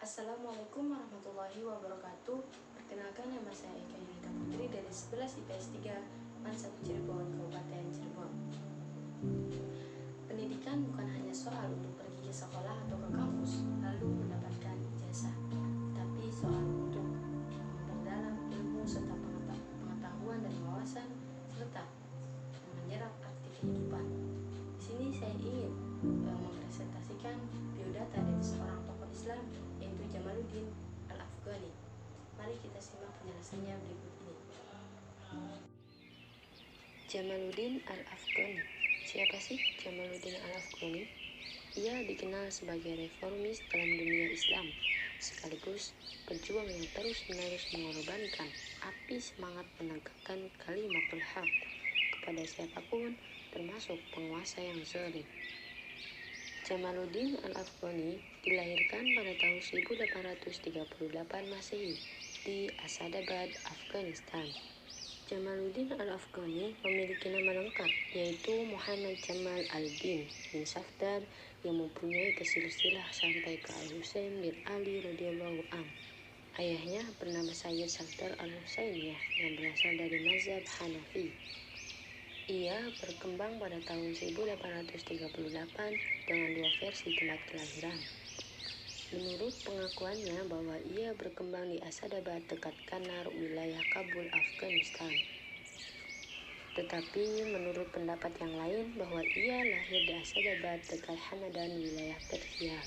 Assalamualaikum warahmatullahi wabarakatuh. Perkenalkan, nama saya Eka Yunita Putri dari 11 IPS 3 MAN 1 Cirebon, Kabupaten Cirebon. Pendidikan bukan hanya soal untuk pergi ke sekolah atau ke kampus lalu mendapatkan ijazah, tapi soal untuk memperdalam ilmu serta pengetahuan dan wawasan serta menyerap arti kehidupan. Di sini saya ingin mempresentasikan biodata dari seorang tokoh Islam, yaitu Jamaluddin Al-Afghani. Mari kita simak penjelasannya berikut ini. Jamaluddin Al-Afghani. Siapa sih Jamaluddin Al-Afghani? Ia dikenal sebagai reformis dalam dunia Islam, sekaligus pejuang yang terus-menerus mengorbankan api semangat menegakkan kalimatul haq kepada siapapun, termasuk penguasa yang zalim. Jamaluddin Al-Afghani dilahirkan pada tahun 1838 Masehi di Asadabad, Afghanistan. Jamaluddin Al-Afghani memiliki nama lengkap, yaitu Muhammad Jamal al-Din bin Safdar, yang mempunyai silsilah sampai ke Al-Husain bin Ali radhiyallahu anhu. Ayahnya bernama Sayyid Safdar al-Husainiyah yang berasal dari mazhab Hanafi. Ia berkembang pada tahun 1838 dengan dua versi tempat kelahiran. Menurut pengakuannya bahwa ia berkembang di Asadabad dekat Kanar, wilayah Kabul, Afghanistan. Tetapi menurut pendapat yang lain bahwa ia lahir di Asadabad dekat Hamadan, wilayah Persia.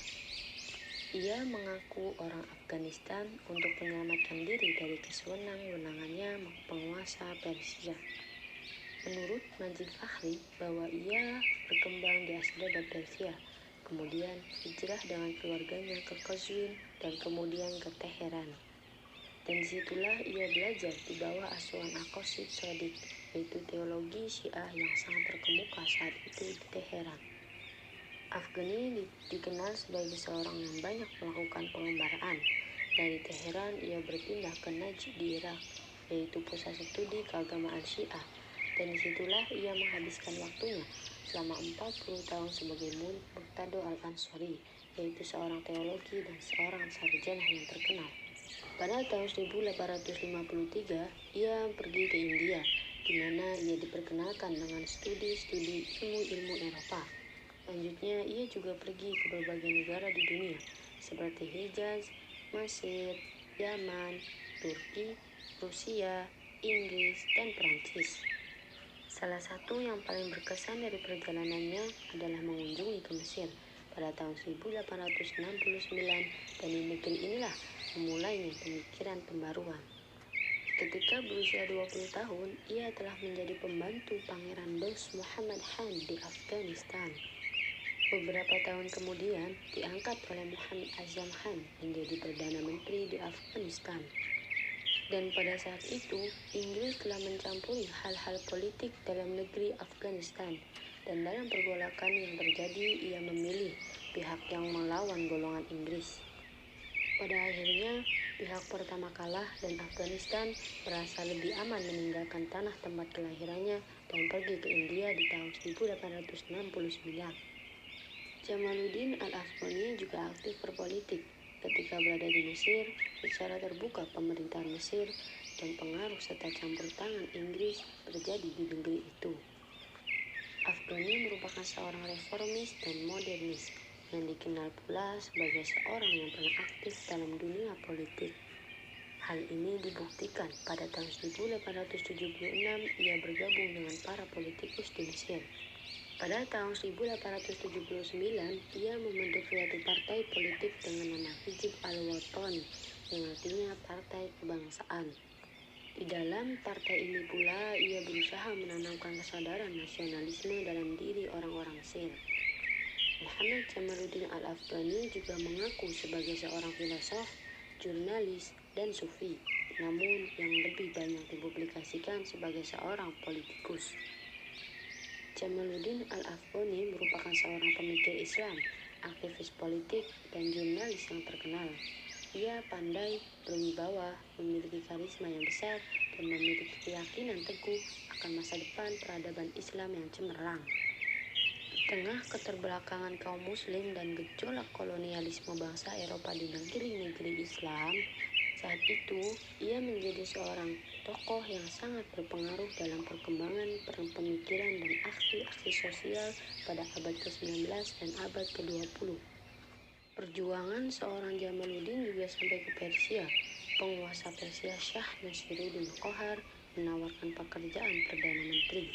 Ia mengaku orang Afghanistan untuk menyelamatkan diri dari kesewenang-wenangannya penguasa Persia. Menurut Majid Fakhri bahwa ia berkembang di Asadabad, Persia, kemudian hijrah dengan keluarganya ke Qazwin dan kemudian ke Teheran. Dan disitulah ia belajar di bawah asuhan Aqasid Shadiq, yaitu teologi Syiah yang sangat terkemuka saat itu di Teheran. Afghani dikenal sebagai seorang yang banyak melakukan pengembaraan. Dari Teheran ia berpindah ke Najd di Irak, yaitu pusat studi keagamaan Syiah. Dan disitulah ia menghabiskan waktunya selama 40 tahun sebagai murid Muqtada al-Ansari, yaitu seorang teologi dan seorang sarjana yang terkenal. Pada tahun 1853, ia pergi ke India, di mana ia diperkenalkan dengan studi-studi ilmu-ilmu Eropa. Lanjutnya, ia juga pergi ke berbagai negara di dunia, seperti Hijaz, Mesir, Yaman, Turki, Rusia, Inggris, dan Perancis. Salah satu yang paling berkesan dari perjalanannya adalah mengunjungi ke Mesir pada tahun 1869, dan di negeri inilah memulainya pemikiran pembaruan. Ketika berusia 20 tahun, ia telah menjadi pembantu Pangeran Dost Muhammad Khan di Afghanistan. Beberapa tahun kemudian, diangkat oleh Muhammad Azam Khan menjadi Perdana Menteri di Afghanistan. Dan pada saat itu, Inggris telah mencampuri hal-hal politik dalam negeri Afghanistan, dan dalam pergolakan yang terjadi, ia memilih pihak yang melawan golongan Inggris. Pada akhirnya, pihak pertama kalah dan Afghanistan merasa lebih aman meninggalkan tanah tempat kelahirannya dan pergi ke India di tahun 1869. Jamaluddin Al-Afghani juga aktif berpolitik. Ketika berada di Mesir, secara terbuka pemerintahan Mesir dan pengaruh serta campur tangan Inggris terjadi di negeri itu. Afghani merupakan seorang reformis dan modernis yang dikenal pula sebagai seorang yang pernah aktif dalam dunia politik. Hal ini dibuktikan pada tahun 1876 ia bergabung dengan para politikus di Mesir. Pada tahun 1879, ia membentuk suatu partai politik dengan nama Hizb al-Watani, yang artinya Partai Kebangsaan. Di dalam partai ini pula, ia berusaha menanamkan kesadaran nasionalisme dalam diri orang-orang Mesir. Muhammad Jamaluddin Al-Afghani juga mengaku sebagai seorang filosof, jurnalis, dan sufi, namun yang lebih banyak dipublikasikan sebagai seorang politikus. Jamaluddin Al-Afghani merupakan seorang pemikir Islam, aktivis politik, dan jurnalis yang terkenal. Ia pandai, berwibawa, memiliki karisma yang besar, dan memiliki keyakinan teguh akan masa depan peradaban Islam yang cemerlang. tengah keterbelakangan kaum muslim dan gejolak kolonialisme bangsa Eropa di negeri-negeri Islam, saat itu ia menjadi seorang tokoh yang sangat berpengaruh dalam perkembangan pemikiran dan aksi-aksi sosial pada abad ke-19 dan abad ke-20. Perjuangan seorang Jamaluddin juga sampai ke Persia. Penguasa Persia Shah Nasiruddin Qohar menawarkan pekerjaan Perdana Menteri.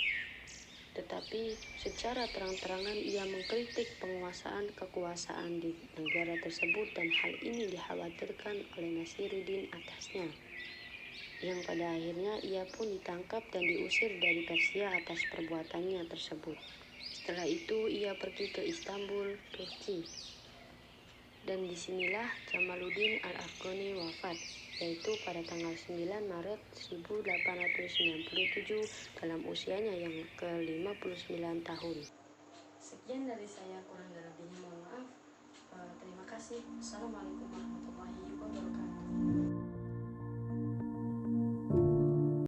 Tetapi secara terang-terangan ia mengkritik penguasaan kekuasaan di negara tersebut dan hal ini dikhawatirkan oleh Nasiruddin atasnya. Yang pada akhirnya ia pun ditangkap dan diusir dari Persia atas perbuatannya tersebut. Setelah itu ia pergi ke Istanbul, Turki. Dan disinilah Jamaluddin Al-Afghani wafat, yaitu pada tanggal 9 Maret 1897 dalam usianya yang ke-59 tahun. Sekian dari saya, kurang dan lebihnya mohon maaf. Terima kasih. Assalamualaikum.